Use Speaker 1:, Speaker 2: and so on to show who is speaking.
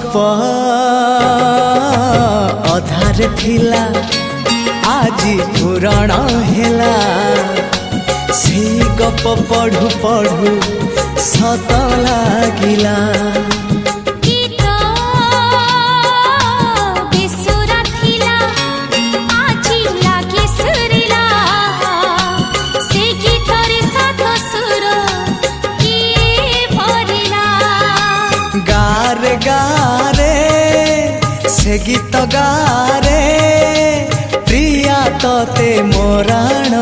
Speaker 1: गप अधार थिला आजी पुराण हेला से गप पढ़ु पढ़ु सत लागिला गारे गारे से गीत गारे प्रिया तोते मोराण